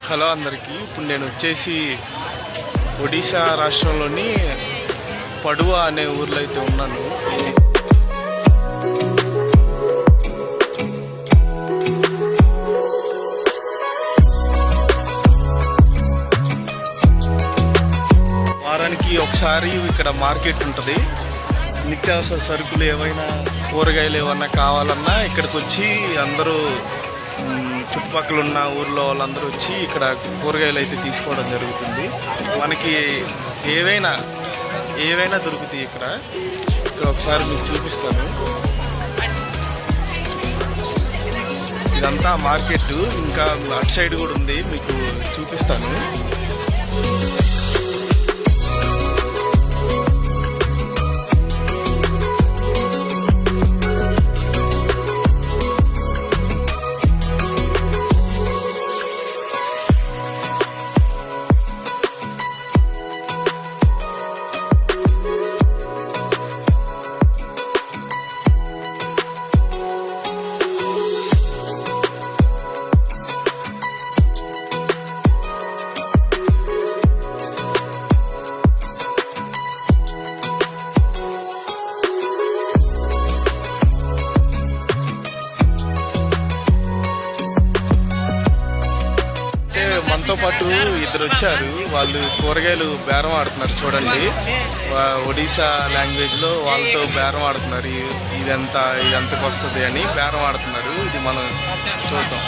Hello అందరికీ. ఇప్పుడు నేను వచ్చేసి ఒడిశా రాష్ట్రంలోని పడువా అనే ఊర్లో అయితే ఉన్నాను. వారానికి ఒకసారి ఇక్కడ మార్కెట్ ఉంటుంది. నిత్యావసర సరుకులు ఏవైనా కూరగాయలు ఏమన్నా కావాలన్నా ఇక్కడికి వచ్చి అందరూ చుట్టుపక్కల ఉన్న ఊర్లో వాళ్ళందరూ వచ్చి ఇక్కడ కూరగాయలు అయితే తీసుకోవడం జరుగుతుంది. మనకి ఏవైనా దొరుకుతాయి ఇక్కడ ఒకసారి మీకు చూపిస్తాను. ఇదంతా మార్కెట్, ఇంకా అటు సైడ్ కూడా ఉంది, మీకు చూపిస్తాను. మనతో పాటు ఇద్దరు వచ్చారు. వాళ్ళు కూరగాయలు బేరం ఆడుతున్నారు. చూడండి, ఒడిశా లాంగ్వేజ్ లో వాళ్ళతో బేరం ఆడుతున్నారు. ఇదంతకు వస్తుంది అని బేరం ఆడుతున్నారు. ఇది మనం చూద్దాం.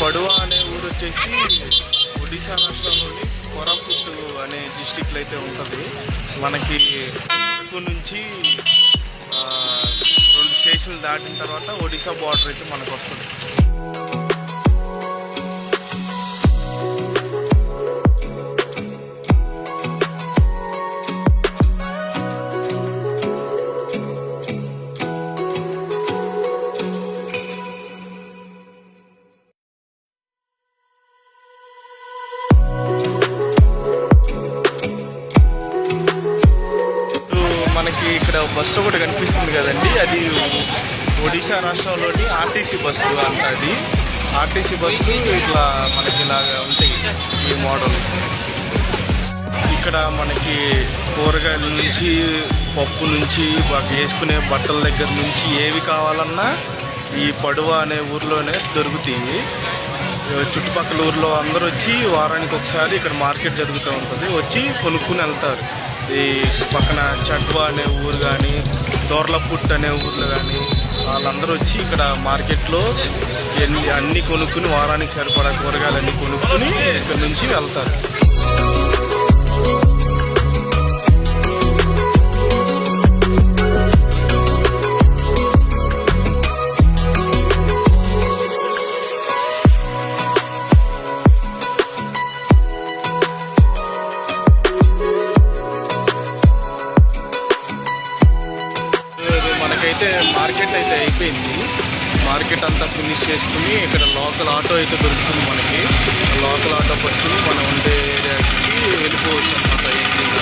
పడువా అనే ఊరు వచ్చేసి ఒడిశా రాష్ట్రంలోని కోరాపుట్ అనే డిస్టిక్లో అయితే ఉంటుంది. మనకి అరకు నుంచి 2 స్టేషన్లు దాటిన తర్వాత ఒడిశా బార్డర్ అయితే మనకు వస్తుంది. మనకి ఇక్కడ బస్సు ఒకటి కనిపిస్తుంది కదండి, అది ఒడిశా రాష్ట్రంలోని ఆర్టీసీ బస్సు అంట. అది ఆర్టీసీ బస్సులు ఇట్లా మనకి ఇలాగా ఉంటాయి, ఈ మోడల్. ఇక్కడ మనకి కూరగాయల నుంచి, పప్పు నుంచి, వేసుకునే బట్టల దగ్గర నుంచి ఏవి కావాలన్నా ఈ పడువా అనే ఊర్లోనే దొరుకుతాయి. చుట్టుపక్కల ఊర్లో అందరూ వచ్చి వారానికి ఒకసారి ఇక్కడ మార్కెట్ జరుగుతూ ఉంటుంది, వచ్చి కొనుక్కుని వెళ్తారు. ఈ పక్కన చట్వా అనే ఊరు కానీ, దోర్లపుట్ అనే ఊర్లో కానీ వాళ్ళందరూ వచ్చి ఇక్కడ మార్కెట్లో అన్ని కొనుక్కుని, వారానికి సరిపడా కూరగాయలన్నీ కొనుక్కుని ఇక్కడ నుంచి వెళ్తారు. అయితే మార్కెట్ అయితే అయిపోయింది. మార్కెట్ అంతా ఫినిష్ చేసుకుని ఇక్కడ లోకల్ ఆటో అయితే దొరుకుతుంది మనకి. లోకల్ ఆటో పట్టుకుని మనం ఉండే ఏరియాకి వెళ్ళిపోవచ్చు అన్నమాట. ఈజీగా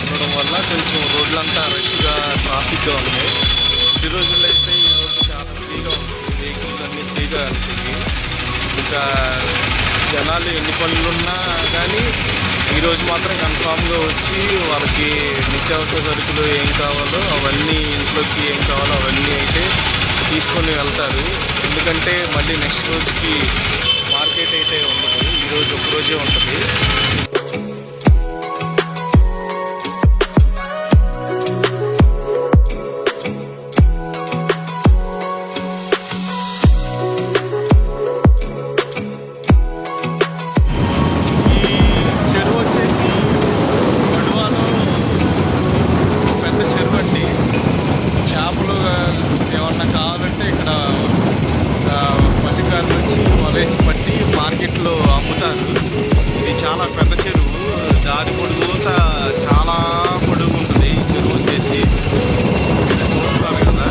ఉండడం వల్ల కొంచెం రోడ్లంతా రష్గా, ట్రాఫిక్గా ఉన్నాయి. ఈ రోజుల్లో అయితే ఈ రోడ్డు చాలా ఫ్రీగా ఉంటుంది, వెహికల్స్ అన్నీ ఫ్రీగా ఉంటాయి. ఇంకా జనాలు ఎన్ని పనులున్నా కానీ ఈరోజు మాత్రం కన్ఫామ్గా వచ్చి వాళ్ళకి నిత్యావసర సరుకులు ఏం కావాలో అవన్నీ, ఇంట్లోకి ఏం కావాలో అవన్నీ అయితే తీసుకొని వెళ్తారు. ఎందుకంటే మళ్ళీ నెక్స్ట్ రోజుకి మార్కెట్ అయితే ఉండదు, ఈరోజు ఒకరోజే ఉంటుంది. చాలా పెద్ద చెరువు. దారి పొడుగుతా చాలా పొడుగు ఉంటుంది ఈ చెరువు వచ్చేసి. చూస్తున్నారు కదా.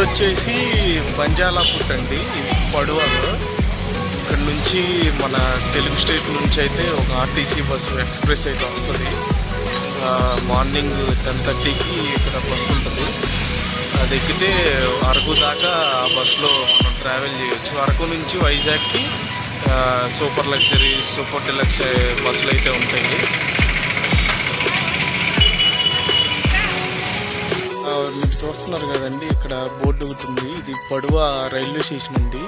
వచ్చేసి బంజాలాపుట్ అండి, పడువాలో. ఇక్కడ నుంచి మన తెలుగు స్టేట్ నుంచి అయితే ఒక ఆర్టీసీ బస్సు ఎక్స్ప్రెస్ అయితే వస్తుంది. మార్నింగ్ 10:30కి ఇక్కడ బస్సు ఉంటుంది. అది ఎక్కితే అరకు దాకా ఆ బస్సులో మనం ట్రావెల్ చేయొచ్చు. అరకు నుంచి వైజాగ్కి సూపర్ లగ్జరీ, సూపర్ డిలక్స్ బస్సులు అయితే ఉంటాయి. మీరు చూస్తున్నారు కదండి, ఇక్కడ బోర్డు ఒకటి ఉంది. ఇది పడువ రైల్వే స్టేషన్ అండి.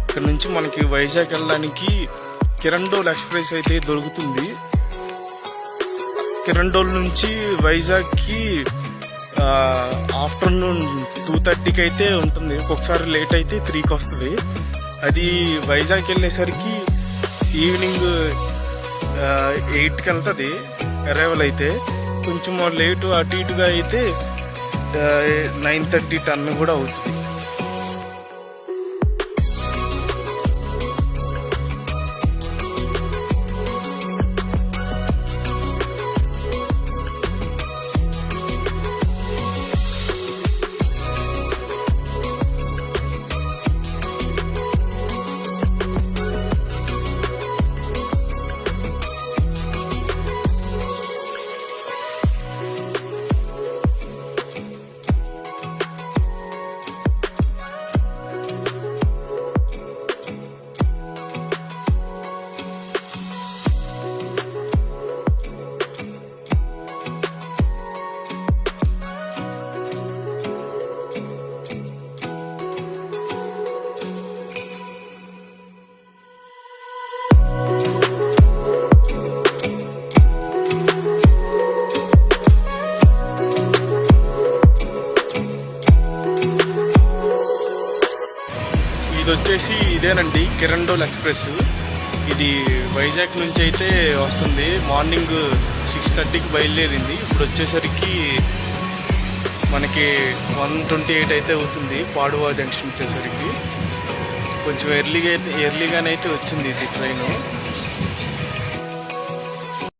ఇక్కడ నుంచి మనకి వైజాగ్ వెళ్ళడానికి కిరండోల్ ఎక్స్ప్రెస్ అయితే దొరుకుతుంది. కిరండోల్ నుంచి వైజాగ్కి ఆఫ్టర్నూన్ 2:30కి అయితే ఉంటుంది. ఒక్కొక్కసారి లేట్ అయితే 3కి వస్తుంది. అది వైజాగ్ వెళ్ళేసరికి ఈవినింగ్ 8కి వెళ్తుంది అరైవల్ అయితే. కొంచెం లేటు అటు ఇటుగా అయితే 9:30, 10 కూడా అవుతుంది. ఇది వచ్చేసి ఇదేనండి కిరండోల్ ఎక్స్ప్రెస్. ఇది వైజాగ్ నుంచి అయితే వస్తుంది. మార్నింగ్ 6:30కి బయలుదేరింది. ఇప్పుడు వచ్చేసరికి మనకి 1:28 అయితే అవుతుంది. పాడువా జంక్షన్ వచ్చేసరికి కొంచెం ఎర్లీగానైతే వచ్చింది ఇది ట్రైను.